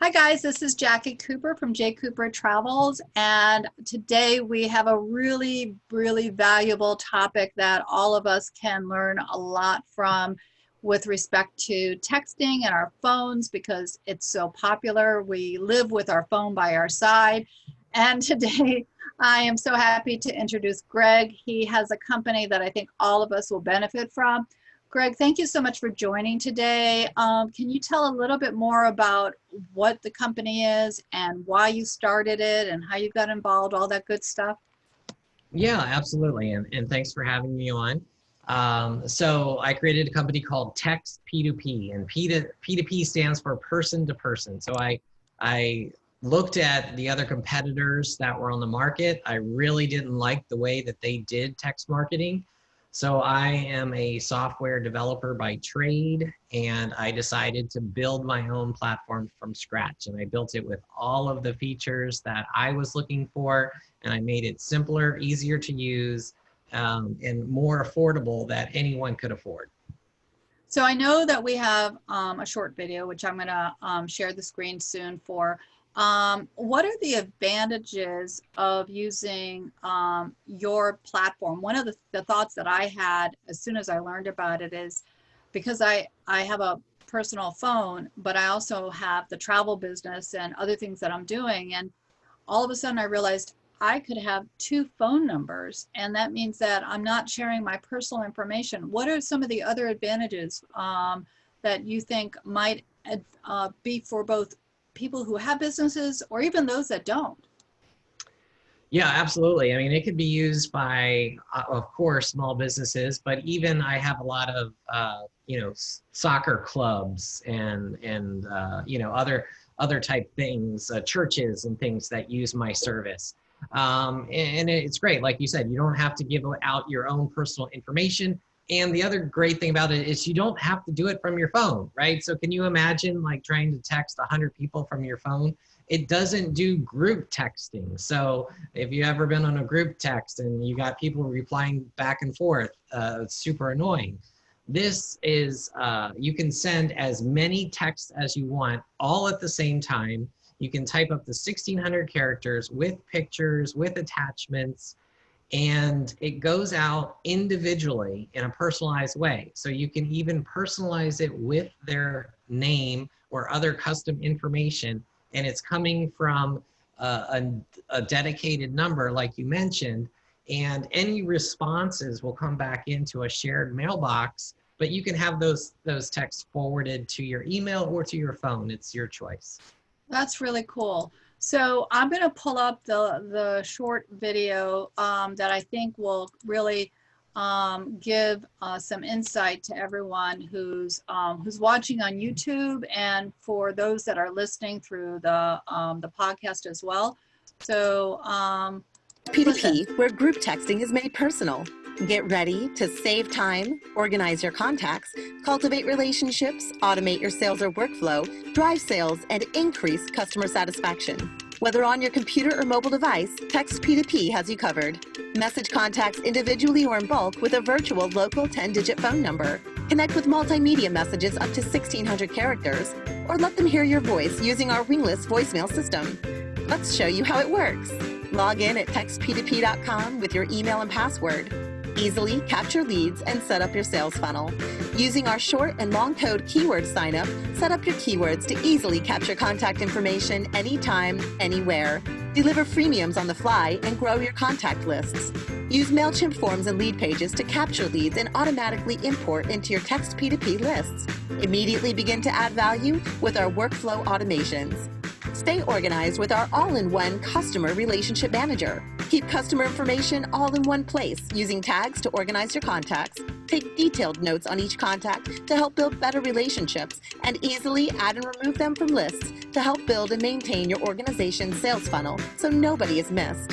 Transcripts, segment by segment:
Hi guys, this is Jackie Cooper from J. Cooper Travels, and today we have a really valuable topic that all of us can learn a lot from with respect to texting and our phones because it's so popular. We live with our phone by our side, and today I am so happy to introduce Greg. He has a company that I think all of us will benefit from. Greg, thank you so much for joining today. Can you tell a little bit more about what the company is and why you started it and how you got involved, all that good stuff? Yeah, absolutely. And thanks for having me on. So I created a company called Text P2P, and P2P stands for person to person. So I looked at the other competitors that were on the market. I really didn't like the way that they did text marketing. So I am a software developer by trade, and I decided to build my own platform from scratch. And I built it with all of the features that I was looking for, and I made it simpler, easier to use, and more affordable that anyone could afford. So I know that we have a short video, which I'm going to share the screen soon for. What are the advantages of using your platform? One of the thoughts that I had as soon as I learned about it is because I have a personal phone, but I also have the travel business and other things that I'm doing. And all of a sudden I realized I could have two phone numbers, and that means that I'm not sharing my personal information. What are some of the other advantages that you think might be for both people who have businesses or even those that don't? Yeah, absolutely. I mean, it could be used by, of course, small businesses, but even I have a lot of, soccer clubs and other type things, churches and things that use my service. And it's great. Like you said, you don't have to give out your own personal information. And the other great thing about it is you don't have to do it from your phone, right? So can you imagine like trying to text 100 people from your phone? It doesn't do group texting. So if you ever been on a group text and you got people replying back and forth, it's super annoying. This is, you can send as many texts as you want, all at the same time. You can type up to 1,600 characters with pictures, with attachments, and it goes out individually in a personalized way. So you can even personalize it with their name or other custom information, and it's coming from a dedicated number like you mentioned, and any responses will come back into a shared mailbox, but you can have those texts forwarded to your email or to your phone. It's your choice. That's really cool. So I'm going to pull up the short video that I think will really give some insight to everyone who's watching on YouTube and for those that are listening through the podcast as well. So P2P, where group texting is made personal. Get ready to save time, organize your contacts, cultivate relationships, automate your sales or workflow, drive sales, and increase customer satisfaction. Whether on your computer or mobile device, Text P2P has you covered. Message contacts individually or in bulk with a virtual local 10-digit phone number. Connect with multimedia messages up to 1,600 characters, or let them hear your voice using our wingless voicemail system. Let's show you how it works. Log in at textp2p.com with your email and password. Easily capture leads and set up your sales funnel. Using our short and long code keyword signup, set up your keywords to easily capture contact information anytime, anywhere. Deliver freemiums on the fly and grow your contact lists. Use MailChimp forms and lead pages to capture leads and automatically import into your Text P2P lists. Immediately begin to add value with our workflow automations. Stay organized with our all-in-one customer relationship manager. Keep customer information all in one place using tags to organize your contacts. Take detailed notes on each contact to help build better relationships and easily add and remove them from lists to help build and maintain your organization's sales funnel so nobody is missed.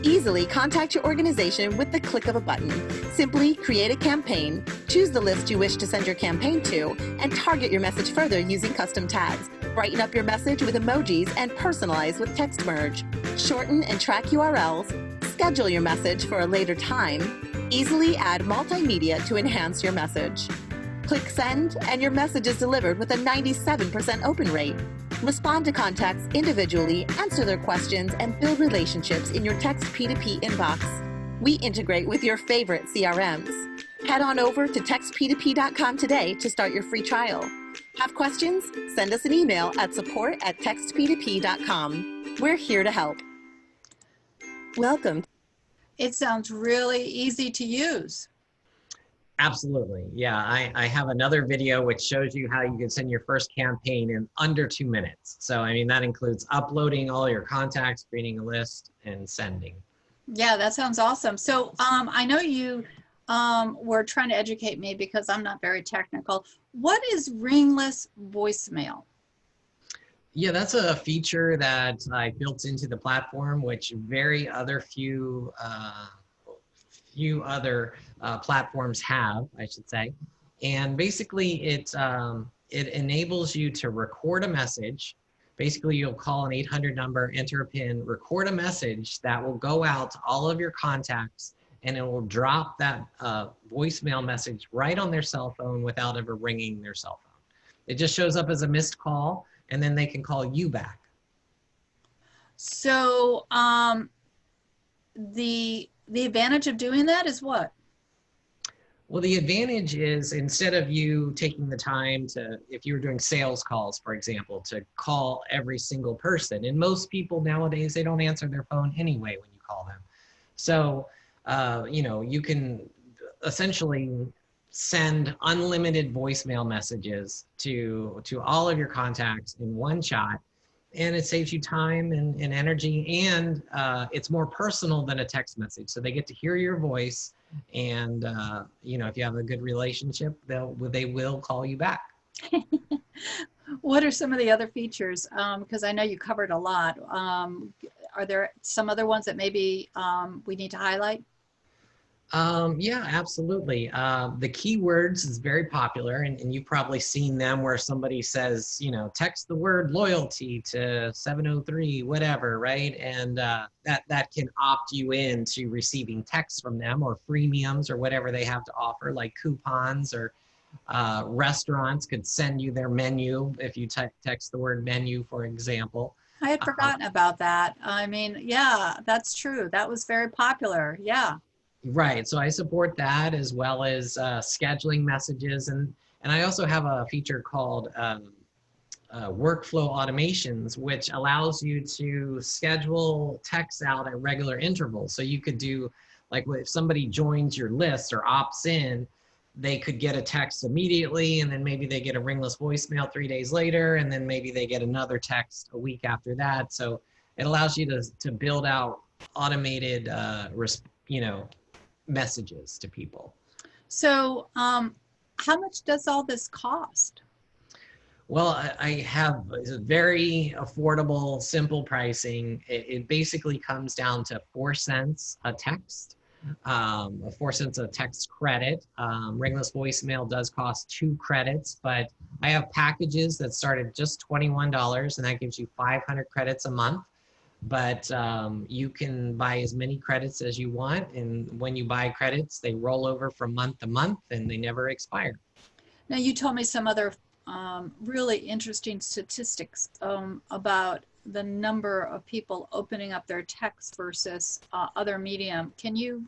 Easily contact your organization with the click of a button. Simply create a campaign, choose the list you wish to send your campaign to, and target your message further using custom tags. Brighten up your message with emojis and personalize with text merge. Shorten and track URLs. Schedule your message for a later time. Easily add multimedia to enhance your message. Click send and your message is delivered with a 97% open rate. Respond to contacts individually, answer their questions, and build relationships in your text P2P inbox. We integrate with your favorite CRMs. Head on over to textp2p.com today to start your free trial. Have questions? Send us an email at support@textp2p.com. We're here to help. Welcome. It sounds really easy to use. Absolutely. Yeah, I have another video which shows you how you can send your first campaign in under 2 minutes. So, I mean, that includes uploading all your contacts, creating a list, and sending. Yeah, that sounds awesome. So I know you were trying to educate me because I'm not very technical. What is ringless voicemail? Yeah, that's a feature that I built into the platform, which few other platforms have, I should say. And basically it enables you to record a message. Basically, you'll call an 800 number, enter a PIN, record a message that will go out to all of your contacts, and it will drop that voicemail message right on their cell phone without ever ringing their cell phone. It just shows up as a missed call, and then they can call you back. So the advantage of doing that is what? Well, the advantage is instead of you taking the time to, if you were doing sales calls, for example, to call every single person, and most people nowadays, they don't answer their phone anyway when you call them. So, you know, you can essentially send unlimited voicemail messages to all of your contacts in one shot, and it saves you time and energy, and it's more personal than a text message. So they get to hear your voice, and you know, if you have a good relationship, they will call you back. What are some of the other features? Because I know you covered a lot. Are there some other ones that maybe we need to highlight? Yeah, absolutely. The keywords is very popular, and you've probably seen them where somebody says, you know, text the word loyalty to 703, whatever, right? And that can opt you in to receiving texts from them, or freemiums, or whatever they have to offer, like coupons, or restaurants could send you their menu if you text the word menu, for example. I had forgotten about that. I mean, yeah, that's true. That was very popular. Yeah. Right, so I support that, as well as scheduling messages, and I also have a feature called workflow automations, which allows you to schedule texts out at regular intervals. So you could do, like, if somebody joins your list or opts in, they could get a text immediately, and then maybe they get a ringless voicemail 3 days later, and then maybe they get another text a week after that. So it allows you to build out automated you know, messages to people. So how much does all this cost? Well, I have a very affordable, simple pricing. It basically comes down to 4 cents a text, 4 cents a text credit. Ringless voicemail does cost 2 credits, but I have packages that start at just $21, and that gives you 500 credits a month. But you can buy as many credits as you want, and when you buy credits, they roll over from month to month, and they never expire. Now, you told me some other really interesting statistics about the number of people opening up their text versus other medium. Can you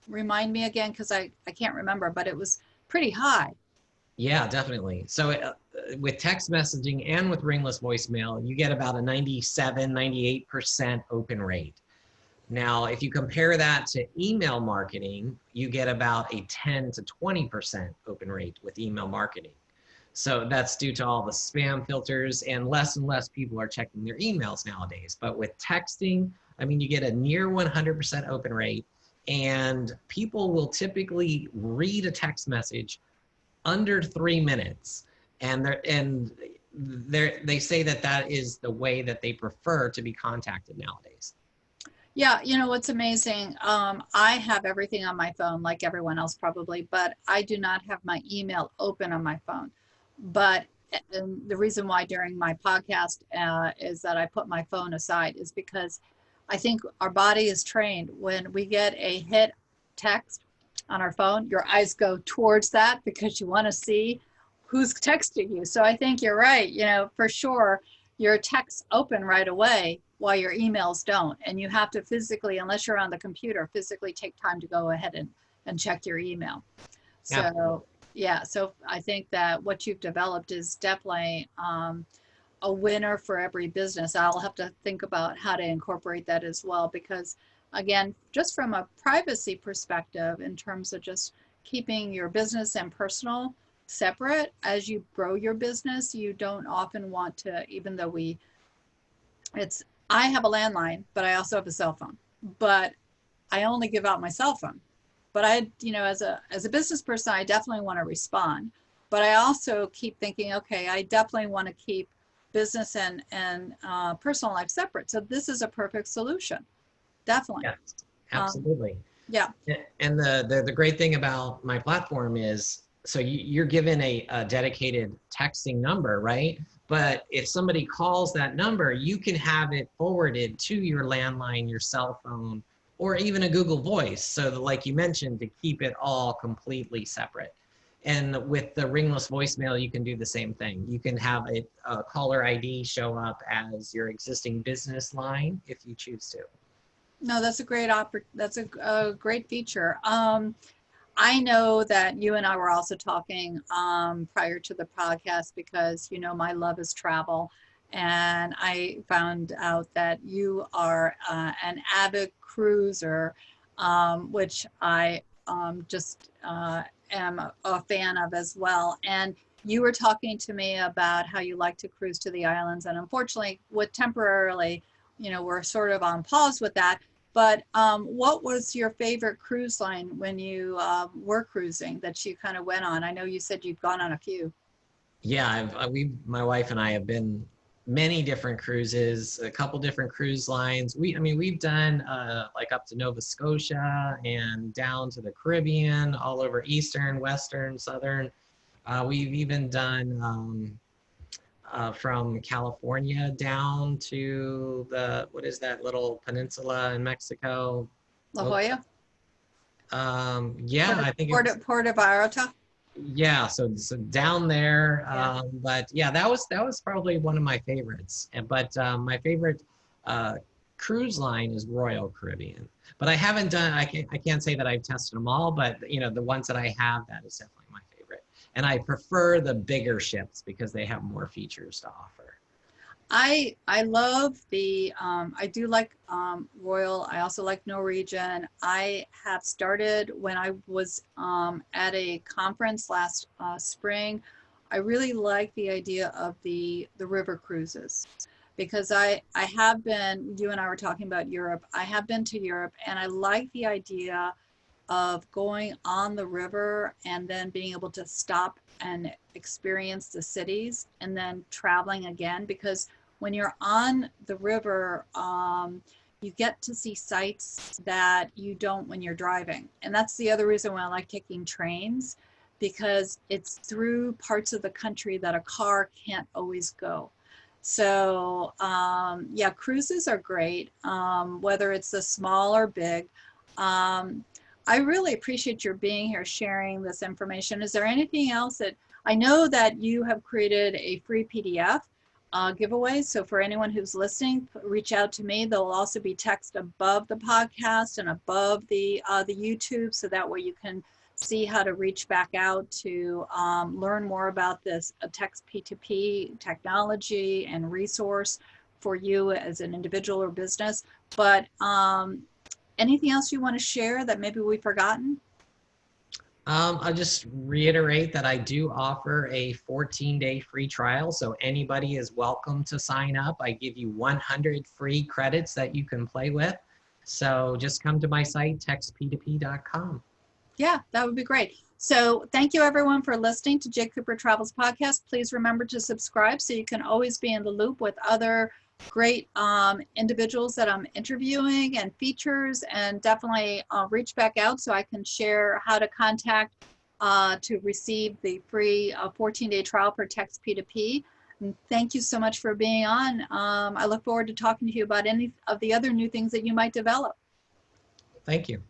remind me again, because I can't remember, but it was pretty high. Yeah, definitely. So with text messaging and with ringless voicemail, you get about a 97, 98% open rate. Now, if you compare that to email marketing, you get about a 10 to 20% open rate with email marketing. So that's due to all the spam filters, and less people are checking their emails nowadays. But with texting, I mean, you get a near 100% open rate, and people will typically read a text message under 3 minutes, and they say that is the way that they prefer to be contacted nowadays. Yeah, you know what's amazing? I have everything on my phone, like everyone else probably, but I do not have my email open on my phone. But the reason why during my podcast is that I put my phone aside is because I think our body is trained. When we get a hit text on our phone, your eyes go towards that because you want to see who's texting you. So I think you're right, you know, for sure. your texts open right away while your emails don't. And you have to physically, unless you're on the computer, physically take time to go ahead and check your email. So yeah, so I think that what you've developed is definitely a winner for every business. I'll have to think about how to incorporate that as well, because again, just from a privacy perspective, in terms of just keeping your business and personal separate, as you grow your business, you don't often want to, even though I have a landline, but I also have a cell phone, but I only give out my cell phone. But as a business person, I definitely want to respond, but I also keep thinking, okay, I definitely want to keep business and personal life separate. So this is a perfect solution. Definitely. Yes, absolutely. Yeah. And the great thing about my platform is, so you're given a dedicated texting number, right? But if somebody calls that number, you can have it forwarded to your landline, your cell phone, or even a Google Voice. So that, like you mentioned, to keep it all completely separate. And with the ringless voicemail, you can do the same thing. You can have a caller ID show up as your existing business line if you choose to. No, that's a a great feature. I know that you and I were also talking prior to the podcast, because my love is travel, and I found out that you are an avid cruiser, which I just am a fan of as well. And you were talking to me about how you like to cruise to the islands, and unfortunately, we're sort of on pause with that. But what was your favorite cruise line when you were cruising that you kind of went on? I know you said you've gone on a few. Yeah, my wife and I have been many different cruises, a couple different cruise lines. We've done like up to Nova Scotia and down to the Caribbean, all over Eastern, Western, Southern. We've even done from California down to what is that little peninsula in Mexico? La Jolla? Yeah, I think it's Puerto Vallarta? yeah, so down there. Yeah. But yeah, that was probably one of my favorites. But my favorite cruise line is Royal Caribbean. But I haven't done. I can't say that I've tested them all. But the ones that I have, that is definitely my favorite. And I prefer the bigger ships because they have more features to offer. I love I do like Royal. I also like Norwegian. I have started when I was at a conference last spring. I really like the idea of the river cruises, because I have been, you and I were talking about Europe. I have been to Europe, and I like the idea of going on the river and then being able to stop and experience the cities and then traveling again, because when you're on the river, you get to see sights that you don't when you're driving. And that's the other reason why I like taking trains, because it's through parts of the country that a car can't always go. So yeah, cruises are great, whether it's the small or big. I really appreciate your being here, sharing this information. Is there anything else that, I know that you have created a free PDF giveaway. So for anyone who's listening, reach out to me. There'll also be text above the podcast and above the YouTube, so that way you can see how to reach back out to learn more about this text P2P technology and resource for you as an individual or business. But anything else you want to share that maybe we've forgotten? I'll just reiterate that I do offer a 14-day free trial, so anybody is welcome to sign up. I give you 100 free credits that you can play with. So just come to my site, textp2p.com. Yeah, that would be great. So thank you everyone for listening to Jake Cooper Travels Podcast. Please remember to subscribe so you can always be in the loop with other great individuals that I'm interviewing and features, and definitely reach back out so I can share how to contact to receive the free 14-day trial for Text P2P. And thank you so much for being on. I look forward to talking to you about any of the other new things that you might develop. Thank you.